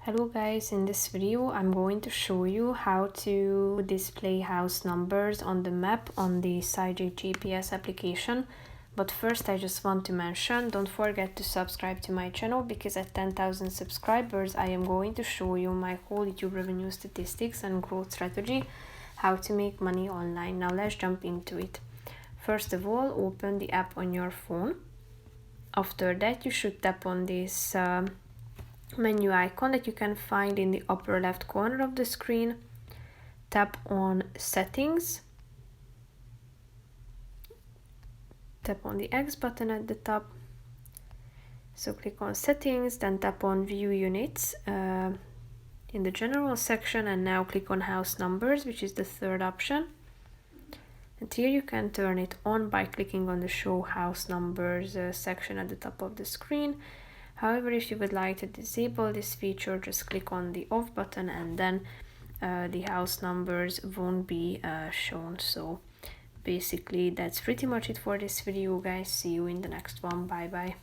Hello guys, in this video I'm going to show you how to display house numbers on the map on the Sygic GPS application. But first I just want to mention, don't forget to subscribe to my channel because at 10,000 subscribers I am going to show you my whole YouTube revenue statistics and growth strategy, how to make money online. Now let's jump into it. First of all, open the app on your phone. After that you should tap on this menu icon that you can find in the upper left corner of the screen. Tap on settings, tap on the X button at the top, so click on settings, then tap on view units in the general section, and now click on house numbers, which is the third option. And here you can turn it on by clicking on the show house numbers section at the top of the screen. However, if you would like to disable this feature, just click on the off button and then the house numbers won't be shown. So basically that's pretty much it for this video guys. See you in the next one. Bye bye.